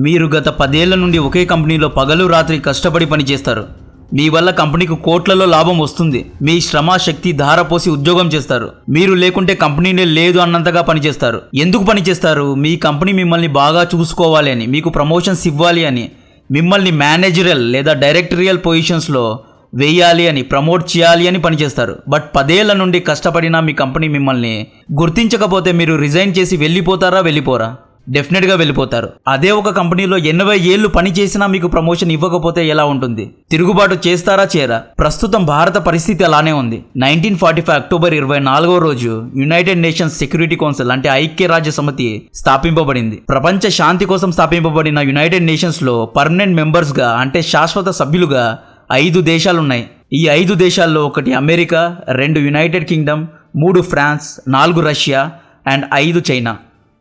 మీరు గత 10 ఏళ్ల నుండి ఒకే కంపెనీలో పగలు రాత్రి కష్టపడి పనిచేస్తారు. మీ వల్ల కంపెనీకి కోట్లలో లాభం వస్తుంది. మీ శ్రమ శక్తి ధారపోసి ఉద్యోగం చేస్తారు. మీరు లేకుంటే కంపెనీనే లేదు అన్నంతగా పనిచేస్తారు. ఎందుకు పనిచేస్తారు? మీ కంపెనీ మిమ్మల్ని బాగా చూసుకోవాలి అని, మీకు ప్రమోషన్స్ ఇవ్వాలి అని, మిమ్మల్ని మేనేజరల్ లేదా డైరెక్టరియల్ పొజిషన్స్లో వేయాలి అని, ప్రమోట్ చేయాలి అని పనిచేస్తారు. బట్ 10 ఏళ్ల నుండి కష్టపడినా మీ కంపెనీ మిమ్మల్ని గుర్తించకపోతే మీరు రిజైన్ చేసి వెళ్ళిపోరా? డెఫినెట్గా వెళ్ళిపోతారు. అదే ఒక కంపెనీలో 80 ఏళ్ళు పని చేసినా మీకు ప్రమోషన్ ఇవ్వకపోతే ఎలా ఉంటుంది? తిరుగుబాటు చేస్తారా చేయరా? ప్రస్తుతం భారత పరిస్థితి అలానే ఉంది. 1945 అక్టోబర్ 24వ రోజు యునైటెడ్ నేషన్స్ సెక్యూరిటీ కౌన్సిల్ అంటే ఐక్యరాజ్య సమితి స్థాపింపబడింది. ప్రపంచ శాంతి కోసం స్థాపింపబడిన యునైటెడ్ నేషన్స్ లో పర్మనెంట్ మెంబర్స్ గా అంటే శాశ్వత సభ్యులుగా 5 దేశాలున్నాయి. ఈ 5 దేశాల్లో 1 America, 2 united kingdom, 3 France, 4 Russia and 5 China.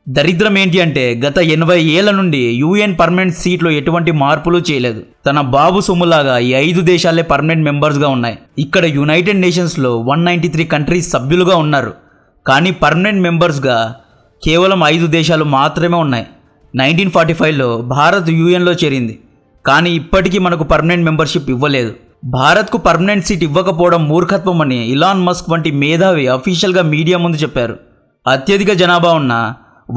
దరిద్రం ఏంటి అంటే గత 80 ఏళ్ల నుండి యుఎన్ పర్మనెంట్ సీట్లో ఎటువంటి మార్పులు చేయలేదు. తన బాబు సొమ్ములాగా ఈ 5 దేశాలే పర్మనెంట్ మెంబర్స్గా ఉన్నాయి. ఇక్కడ యునైటెడ్ నేషన్స్లో 193 కంట్రీస్ సభ్యులుగా ఉన్నారు. కానీ పర్మనెంట్ మెంబర్స్గా కేవలం 5 దేశాలు మాత్రమే ఉన్నాయి. 1945లో భారత్ యుఎన్లో చేరింది. కానీ ఇప్పటికీ మనకు పర్మనెంట్ మెంబర్షిప్ ఇవ్వలేదు. భారత్కు పర్మనెంట్ సీట్ ఇవ్వకపోవడం మూర్ఖత్వం అని ఇలాన్ మస్క్ వంటి మేధావి అఫీషియల్గా మీడియా ముందు చెప్పారు. అత్యధిక జనాభా ఉన్న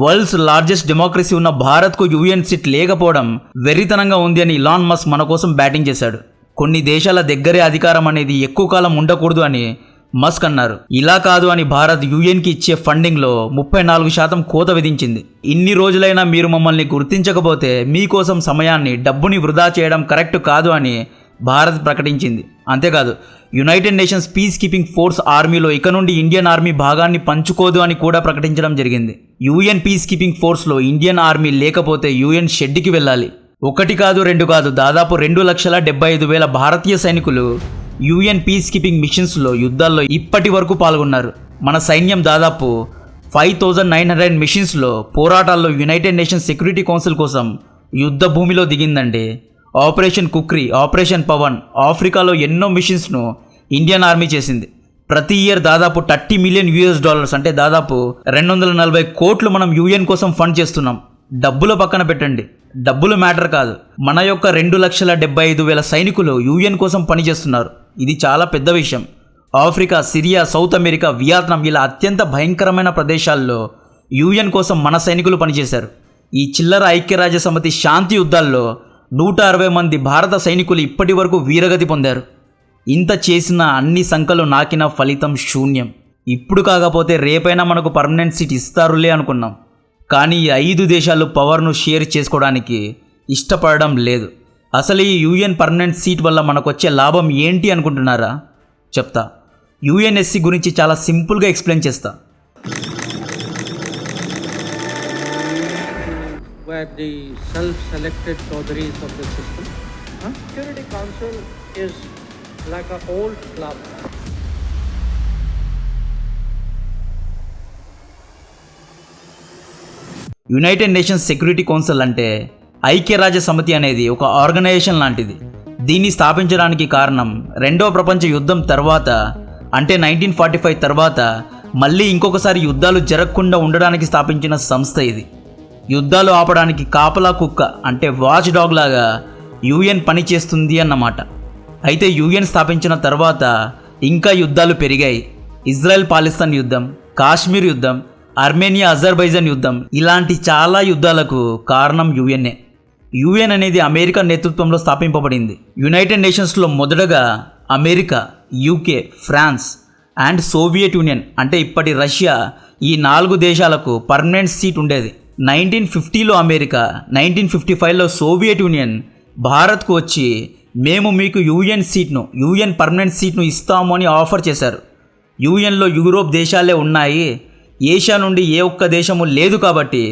వరల్డ్స్ లార్జెస్ట్ డెమోక్రసీ ఉన్న భారత్కు యుఎన్ సీట్ లేకపోవడం వెర్రితనంగా ఉంది అని ఇలాన్ మస్క్ మన కోసం బ్యాటింగ్ చేశాడు. కొన్ని దేశాల దగ్గరే అధికారం అనేది ఎక్కువ కాలం ఉండకూడదు అని మస్క్ అన్నారు. ఇలా కాదు అని భారత్ యుఎన్కి ఇచ్చే ఫండింగ్లో 34% కోత విధించింది. ఇన్ని రోజులైనా మీరు మమ్మల్ని గుర్తించకపోతే మీకోసం సమయాన్ని, డబ్బుని వృధా చేయడం కరెక్ట్ కాదు అని భారత్ ప్రకటించింది. అంతేకాదు United nations piece keeping force ఆర్మీలో ఇక నుండి ఇండియన్ ఆర్మీ భాగాన్ని పంచుకోదు అని కూడా ప్రకటించడం జరిగింది. యుఎన్ పీస్ కీపింగ్ ఫోర్స్లో ఇండియన్ ఆర్మీ లేకపోతే యుఎన్ షెడ్కి వెళ్ళాలి. 1 కాదు 2 కాదు, దాదాపు 2,75,000 భారతీయ సైనికులు యుఎన్ పీస్ కీపింగ్ మిషన్స్లో యుద్ధాల్లో ఇప్పటి వరకు పాల్గొన్నారు. మన సైన్యం దాదాపు 5,900 మిషన్స్లో పోరాటాల్లో యునైటెడ్ నేషన్స్ సెక్యూరిటీ కౌన్సిల్ కోసం యుద్ధ భూమిలో దిగిందండి. ఆపరేషన్ కుక్రీ, ఆపరేషన్ పవన్, ఆఫ్రికాలో ఎన్నో మిషన్స్ను ఇండియన్ ఆర్మీ చేసింది. ప్రతి ఇయర్ దాదాపు $30 మిలియన్ అంటే దాదాపు 240 కోట్లు మనం యుఎన్ కోసం ఫండ్ చేస్తున్నాం. డబ్బుల పక్కన పెట్టండి, డబ్బులు మ్యాటర్ కాదు. మన యొక్క 2,75,000 సైనికులు యుఎన్ కోసం పనిచేస్తున్నారు. ఇది చాలా పెద్ద విషయం. Africa, Syria, south America, Vietnam ఇలా అత్యంత భయంకరమైన ప్రదేశాల్లో యుఎన్ కోసం మన సైనికులు పనిచేశారు. ఈ చిల్లర ఐక్యరాజ్య సమితి శాంతి యుద్ధాల్లో 160 మంది భారత సైనికులు ఇప్పటి వరకు వీరగతి పొందారు. ఇంత చేసిన, అన్ని సంఖ్యలు నాకిన ఫలితం శూన్యం. ఇప్పుడు కాకపోతే రేపైనా మనకు పర్మనెంట్ సీట్ ఇస్తారులే అనుకున్నాం. కానీ ఈ 5 దేశాలు పవర్ను షేర్ చేసుకోవడానికి ఇష్టపడడం లేదు. అసలు ఈ యుఎన్ పర్మనెంట్ సీట్ వల్ల మనకు వచ్చే లాభం ఏంటి అనుకుంటున్నారా? చెప్తా. యుఎన్ఎస్సి గురించి చాలా సింపుల్గా ఎక్స్ప్లెయిన్ చేస్తా. Where the self-selected Chaudharis of the system. Security Council is like an old club. United nations security council అంటే ఐక్యరాజ్య సమితి అనేది ఒక ఆర్గనైజేషన్ లాంటిది. దీన్ని స్థాపించడానికి కారణం 2వ ప్రపంచ యుద్ధం తర్వాత అంటే 1945 తర్వాత మళ్ళీ ఇంకొకసారి యుద్ధాలు జరగకుండా ఉండడానికి స్థాపించిన సంస్థ ఇది. యుద్ధాలు ఆపడానికి కాపలా కుక్క అంటే వాచ్ డాగ్ లాగా యుఎన్ పని చేస్తుంది అన్నమాట. అయితే యుఎన్ స్థాపించిన తర్వాత ఇంకా యుద్ధాలు పెరిగాయి. ఇజ్రాయెల్ పాలిస్తాన్ యుద్ధం, కాశ్మీర్ యుద్ధం, ఆర్మేనియా అజర్బైజాన్ యుద్ధం ఇలాంటి చాలా యుద్ధాలకు కారణం యుఎన్ఏ. యుఎన్ అనేది అమెరికా నేతృత్వంలో స్థాపింపబడింది. యునైటెడ్ నేషన్స్లో మొదటగా America, UK, France and soviet union అంటే ఇప్పటి రష్యా ఈ 4 దేశాలకు పర్మనెంట్ సీట్ ఉండేది. 1950లో అమెరికా, 1955లో సోవియట్ యూనియన్ భారత్కు వచ్చి మేము మీకు యుఎన్ పర్మనెంట్ సీట్ను ఇస్తాము అని ఆఫర్ చేశారు. యుఎన్లో యూరోప్ దేశాలే ఉన్నాయి, ఏషియా నుండి ఏ ఒక్క దేశము లేదు కాబట్టి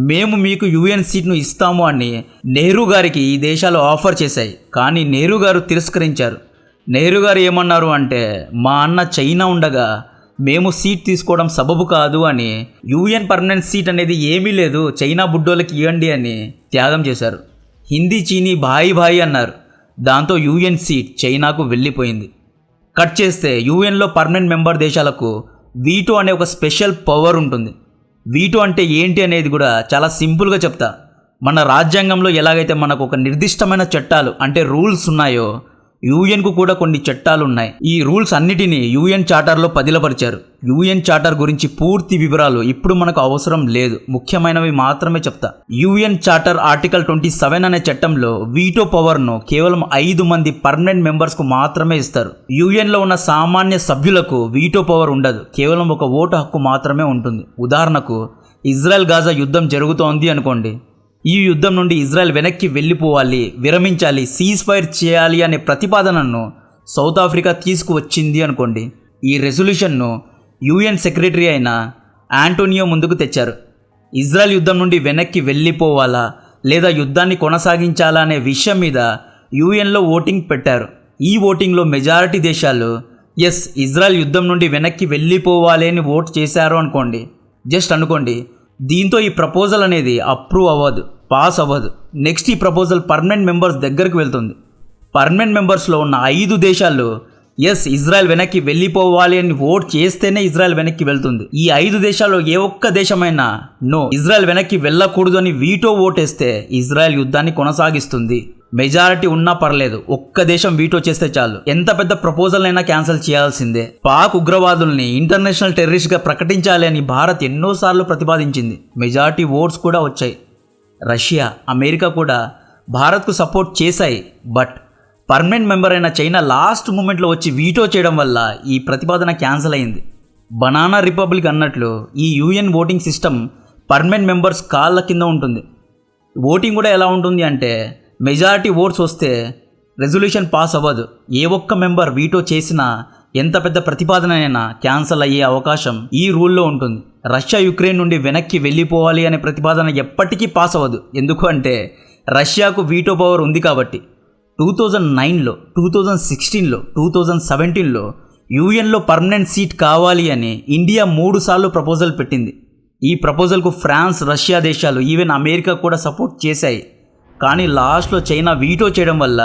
మేము మీకు యుఎన్ సీట్ను ఇస్తాము అని నెహ్రూ గారికి ఈ దేశాలు ఆఫర్ చేశాయి. కానీ నెహ్రూ గారు తిరస్కరించారు. నెహ్రూ గారు ఏమన్నారు అంటే మా అన్న చైనా ఉండగా మేము సీట్ తీసుకోవడం సబబు కాదు అని, యుఎన్ పర్మనెంట్ సీట్ అనేది ఏమీ లేదు, చైనా బుడ్డోళ్ళకి ఇవ్వండి అని త్యాగం చేశారు. హిందీ చీనీ భాయి అన్నారు. దాంతో యుఎన్ సీట్ చైనాకు వెళ్ళిపోయింది. కట్ చేస్తే యుఎన్లో పర్మనెంట్ మెంబర్ దేశాలకు వీటో అనే ఒక స్పెషల్ పవర్ ఉంటుంది. వీటో అంటే ఏంటి అనేది కూడా చాలా సింపుల్గా చెప్తా. మన రాజ్యాంగంలో ఎలాగైతే మనకు ఒక నిర్దిష్టమైన చట్టాలు అంటే రూల్స్ ఉన్నాయో యూఎన్కు కూడా కొన్ని చట్టాలు ఉన్నాయి. ఈ రూల్స్ అన్నిటినీ యూఎన్ చార్టర్లో పదిలపరిచారు. యూఎన్ చార్టర్ గురించి పూర్తి వివరాలు ఇప్పుడు మనకు అవసరం లేదు, ముఖ్యమైనవి మాత్రమే చెప్తా. యూఎన్ చార్టర్ ఆర్టికల్ 27 అనే చట్టంలో వీటో పవర్ను కేవలం 5 మంది పర్మనెంట్ మెంబర్స్కు మాత్రమే ఇస్తారు. యూఎన్లో ఉన్న సామాన్య సభ్యులకు వీటో పవర్ ఉండదు, కేవలం ఒక ఓటు హక్కు మాత్రమే ఉంటుంది. ఉదాహరణకు ఇజ్రాయెల్ గాజా యుద్ధం జరుగుతోంది అనుకోండి. ఈ యుద్ధం నుండి ఇజ్రాయెల్ వెనక్కి వెళ్ళిపోవాలి, విరమించాలి, సీజ్ ఫైర్ చేయాలి అనే ప్రతిపాదనను సౌత్ ఆఫ్రికా తీసుకువచ్చింది అనుకోండి. ఈ రెజల్యూషన్ను యూఎన్ సెక్రటరీ అయిన ఆంటోనియో ముందుకు తెచ్చారు. ఇజ్రాయెల్ యుద్ధం నుండి వెనక్కి వెళ్ళిపోవాలా లేదా యుద్ధాన్ని కొనసాగించాలా అనే విషయం మీద యూఎన్లో ఓటింగ్ పెట్టారు. ఈ ఓటింగ్లో మెజారిటీ దేశాలు ఎస్ ఇజ్రాయెల్ యుద్ధం నుండి వెనక్కి వెళ్ళిపోవాలి అని ఓట్ చేశారు అనుకోండి. జస్ట్ అనుకోండి. దీంతో ఈ ప్రపోజల్ అనేది అప్రూవ్ అవ్వదు, పాస్ అవ్వదు. నెక్స్ట్ ఈ ప్రపోజల్ పర్మనెంట్ మెంబర్స్ దగ్గరికి వెళ్తుంది. పర్మనెంట్ మెంబర్స్లో ఉన్న 5 దేశాలు ఎస్ ఇజ్రాయెల్ వెనక్కి వెళ్ళిపోవాలి అని ఓట్ చేస్తేనే ఇజ్రాయెల్ వెనక్కి వెళ్తుంది. ఈ 5 దేశాల్లో ఏ ఒక్క దేశమైనా నో ఇజ్రాయెల్ వెనక్కి వెళ్ళకూడదు అని వీటో ఓటేస్తే ఇజ్రాయెల్ యుద్ధాన్ని కొనసాగిస్తుంది. మెజారిటీ ఉన్నా పర్లేదు, ఒక్క దేశం వీటో చేస్తే చాలు, ఎంత పెద్ద ప్రపోజల్ అయినా క్యాన్సిల్ చేయాల్సిందే. పాక్ ఉగ్రవాదుల్ని ఇంటర్నేషనల్ టెర్రరిస్ట్గా ప్రకటించాలి అని భారత్ ఎన్నోసార్లు ప్రతిపాదించింది. మెజారిటీ ఓట్స్ కూడా వచ్చాయి. రష్యా, అమెరికా కూడా భారత్కు సపోర్ట్ చేశాయి. బట్ పర్మనెంట్ మెంబర్ అయిన చైనా లాస్ట్ మూమెంట్లో వచ్చి వీటో చేయడం వల్ల ఈ ప్రతిపాదన క్యాన్సిల్ అయింది. బనానా రిపబ్లిక్ అన్నట్లు ఈ UN voting system permanent members కాళ్ళ కింద ఉంటుంది. ఓటింగ్ కూడా ఎలా ఉంటుంది అంటే మెజారిటీ ఓట్స్ వస్తే రెజల్యూషన్ పాస్ అవ్వదు. ఏ ఒక్క మెంబర్ వీటో చేసినా ఎంత పెద్ద ప్రతిపాదన అయినా క్యాన్సిల్ అయ్యే అవకాశం ఈ రూల్లో ఉంటుంది. రష్యా యుక్రెయిన్ నుండి వెనక్కి వెళ్ళిపోవాలి అనే ప్రతిపాదన ఎప్పటికీ పాస్ అవ్వదు. ఎందుకు అంటే రష్యాకు వీటో పవర్ ఉంది కాబట్టి. 2009లో, 2016లో, 2017లో యూఎన్లో పర్మనెంట్ సీట్ కావాలి అని ఇండియా 3 సార్లు ప్రపోజల్ పెట్టింది. ఈ ప్రపోజల్కు ఫ్రాన్స్, రష్యా దేశాలు, ఈవెన్ అమెరికా కూడా సపోర్ట్ చేశాయి. కానీ లాస్ట్లో చైనా వీటో చేయడం వల్ల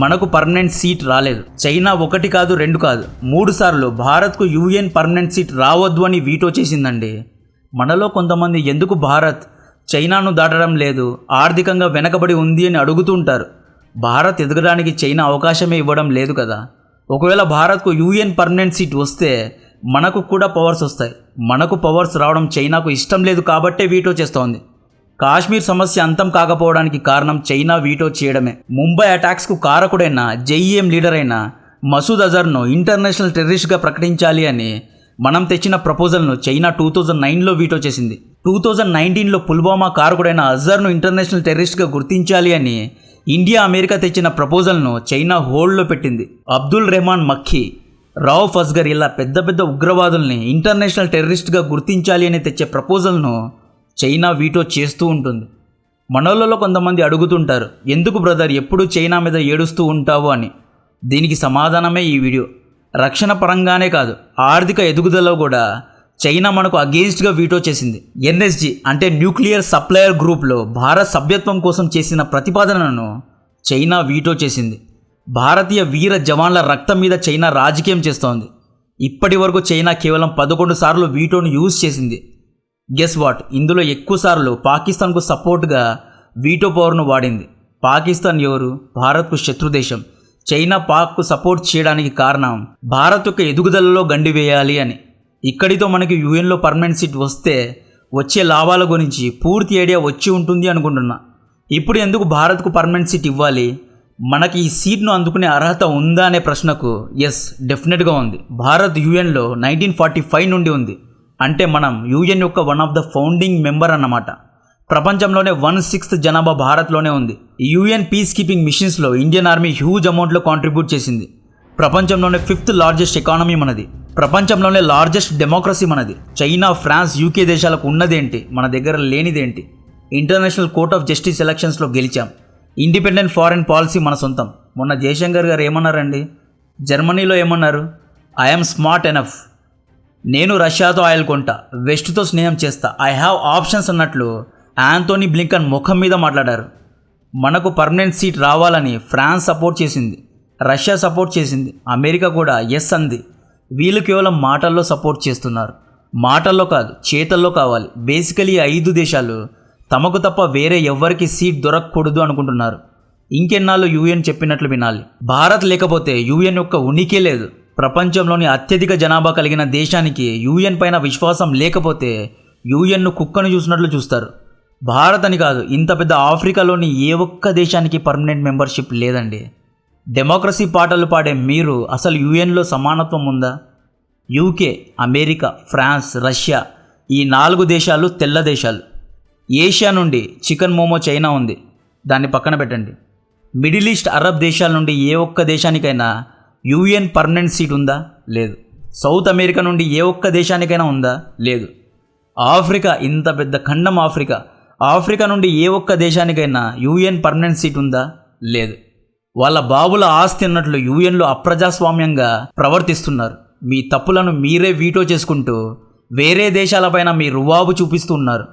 మనకు పర్మనెంట్ సీట్ రాలేదు. చైనా 1 కాదు 2 కాదు 3 సార్లు భారత్కు యూఎన్ పర్మనెంట్ సీట్ రావద్దు అని వీటో చేసిందండి. మనలో కొంతమంది ఎందుకు భారత్ చైనాను దాటడం లేదు, ఆర్థికంగా వెనకబడి ఉంది అని అడుగుతుంటారు. భారత్ ఎదగడానికి చైనా అవకాశమే ఇవ్వడం లేదు కదా. ఒకవేళ భారత్కు యూఎన్ పర్మనెంట్ సీట్ వస్తే మనకు కూడా పవర్స్ వస్తాయి. మనకు పవర్స్ రావడం చైనాకు ఇష్టం లేదు కాబట్టే వీటో చేస్తోంది. కాశ్మీర్ సమస్య అంతం కాకపోవడానికి కారణం చైనా వీటో చేయడమే. ముంబై అటాక్స్కు కారకుడైన జైఎం లీడర్ అయిన మసూద్ అజర్ను ఇంటర్నేషనల్ టెర్రరిస్ట్గా ప్రకటించాలి అని మనం తెచ్చిన ప్రపోజల్ను చైనా 2009లో వీటో చేసింది. 2019లో పుల్వామా కారకుడైన అజర్ను ఇంటర్నేషనల్ టెర్రరిస్ట్గా గుర్తించాలి అని ఇండియా, అమెరికా తెచ్చిన ప్రపోజల్ను చైనా హోల్డ్లో పెట్టింది. అబ్దుల్ రెహమాన్ మక్కీ, రౌఫ్ అస్గర్ ఇలా పెద్ద పెద్ద ఉగ్రవాదుల్ని ఇంటర్నేషనల్ టెర్రరిస్ట్గా గుర్తించాలి అని తెచ్చే ప్రపోజల్ను చైనా వీటో చేస్తూ ఉంటుంది. మనోళ్ళలో కొంతమంది అడుగుతుంటారు, ఎందుకు బ్రదర్ ఎప్పుడు చైనా మీద ఏడుస్తూ ఉంటావు అని. దీనికి సమాధానమే ఈ వీడియో. రక్షణ పరంగానే కాదు, ఆర్థిక ఎదుగుదలలో కూడా చైనా మనకు అగెయిన్స్ట్గా వీటో చేసింది. ఎన్ఎస్జి అంటే న్యూక్లియర్ సప్లయర్ గ్రూప్లో భారత్ సభ్యత్వం కోసం చేసిన ప్రతిపాదనను చైనా వీటో చేసింది. భారతీయ వీర జవాన్ల రక్తం మీద చైనా రాజకీయం చేస్తోంది. ఇప్పటి వరకు చైనా కేవలం 11 సార్లు వీటోను యూజ్ చేసింది. గెస్ వాట్, ఇందులో ఎక్కువ సార్లు పాకిస్తాన్కు సపోర్ట్గా వీటో పవర్ను వాడింది. పాకిస్తాన్ ఎవరు? భారత్కు శత్రుదేశం. చైనా పాక్కు సపోర్ట్ చేయడానికి కారణం భారత్ యొక్క ఎదుగుదలలో గండి వేయాలి అని. ఇక్కడితో మనకి యూఎన్లో పర్మనెంట్ సీట్ వస్తే వచ్చే లాభాల గురించి పూర్తి ఐడియా వచ్చి ఉంటుంది అనుకుంటున్నా. ఇప్పుడు ఎందుకు భారత్కు పర్మనెంట్ సీట్ ఇవ్వాలి? మనకి ఈ సీట్ను అందుకునే అర్హత ఉందా అనే ప్రశ్నకు ఎస్, డెఫినెట్గా ఉంది. భారత్ యూఎన్లో 1945 నుండి ఉంది. అంటే మనం యూఎన్ యొక్క one of the founding member అన్నమాట. ప్రపంచంలోనే 1/6 జనాభా భారత్లోనే ఉంది. యూఎన్ పీస్ కీపింగ్ మిషన్స్లో ఇండియన్ ఆర్మీ హ్యూజ్ అమౌంట్లో కాంట్రిబ్యూట్ చేసింది. ప్రపంచంలోనే 5th లార్జెస్ట్ ఎకానమీ మనది. ప్రపంచంలోనే లార్జెస్ట్ డెమోక్రసీ మనది. చైనా, ఫ్రాన్స్, యూకే దేశాలకు ఉన్నదేంటి, మన దగ్గర లేనిదేంటి? ఇంటర్నేషనల్ కోర్ట్ ఆఫ్ జస్టిస్ ఎలక్షన్స్లో గెలిచాం. ఇండిపెండెంట్ ఫారెన్ పాలసీ మన సొంతం. మొన్న జయశంకర్ గారు ఏమన్నారండి? జర్మనీలో ఏమన్నారు? ఐఎమ్ స్మార్ట్ ఎనఫ్, నేను రష్యాతో ఆయిల్ కొంటా, వెస్ట్తో స్నేహం చేస్తా, ఐ హ్యావ్ ఆప్షన్స్ అన్నట్లు యాంటోనీ బ్లింకన్ ముఖం మీద మాట్లాడారు. మనకు పర్మనెంట్ సీట్ రావాలని ఫ్రాన్స్ సపోర్ట్ చేసింది, రష్యా సపోర్ట్ చేసింది, అమెరికా కూడా ఎస్ అంది. వీళ్ళు కేవలం మాటల్లో సపోర్ట్ చేస్తున్నారు. మాటల్లో కాదు, చేతల్లో కావాలి. బేసికలీ 5 దేశాలు తమకు తప్ప వేరే ఎవ్వరికి సీట్ దొరకకూడదు అనుకుంటున్నారు. ఇంకెన్నాళ్ళు యుఎన్ చెప్పినట్లు వినాలి. భారత్ లేకపోతే యుఎన్ యొక్క ఉనికే లేదు. ప్రపంచంలోని అత్యధిక జనాభా కలిగిన దేశానికి యుఎన్ పైన విశ్వాసం లేకపోతే యుఎన్ను కుక్కను చూసినట్లు చూస్తారు. భారత్ అని కాదు, ఇంత పెద్ద ఆఫ్రికాలోని ఏ ఒక్క దేశానికి పర్మనెంట్ మెంబర్షిప్ లేదండి. డెమోక్రసీ పాటలు పాడే మీరు అసలు యుఎన్లో సమానత్వం ఉందా? యూకే, అమెరికా, ఫ్రాన్స్, రష్యా ఈ 4 దేశాలు తెల్ల దేశాలు. ఏషియా నుండి చికెన్ మోమో చైనా ఉంది, దాన్ని పక్కన పెట్టండి. మిడిల్ ఈస్ట్ అరబ్ దేశాల నుండి ఏ ఒక్క దేశానికైనా యుఎన్ పర్మనెంట్ సీట్ ఉందా? లేదు. సౌత్ అమెరికా నుండి ఏ ఒక్క దేశానికైనా ఉందా? లేదు. ఆఫ్రికా, ఇంత పెద్ద ఖండం ఆఫ్రికా నుండి ఏ ఒక్క దేశానికైనా యుఎన్ పర్మనెంట్ సీట్ ఉందా? లేదు. వాళ్ళ బాబుల ఆస్తి అన్నట్లు యుఎన్లో అప్రజాస్వామ్యంగా ప్రవర్తిస్తున్నారు. మీ తప్పులను మీరే వీటో చేసుకుంటూ వేరే దేశాలపైన మీ రువాబు చూపిస్తూ ఉన్నారు.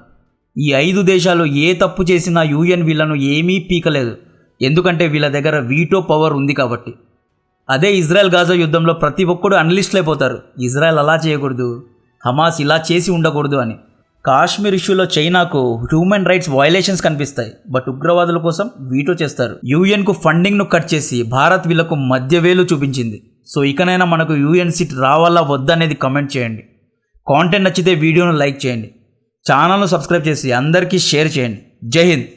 ఈ 5 దేశాలు ఏ తప్పు చేసినా యుఎన్ వీళ్ళను ఏమీ పీకలేదు, ఎందుకంటే వీళ్ళ దగ్గర వీటో పవర్ ఉంది కాబట్టి. అదే ఇజ్రాయెల్ గాజా యుద్ధంలో ప్రతి ఒక్కడు అనలిస్టులు అయిపోతారు, ఇజ్రాయెల్ అలా చేయకూడదు, హమాస్ ఇలా చేసి ఉండకూడదు అని. కాశ్మీర్ ఇష్యూలో చైనాకు హ్యూమన్ రైట్స్ వయలేషన్స్ కనిపిస్తాయి, బట్ ఉగ్రవాదుల కోసం వీటో చేస్తారు. యుఎన్కు ఫండింగ్ను కట్ చేసి భారత్ వీళ్లకు మధ్యవేలు చూపించింది. సో ఇకనైనా మనకు యుఎన్ సీట్ రావాలా వద్దనేది కమెంట్ చేయండి. కాంటెంట్ నచ్చితే వీడియోను లైక్ చేయండి, ఛానల్ను సబ్స్క్రైబ్ చేసి అందరికీ షేర్ చేయండి. జై హింద్.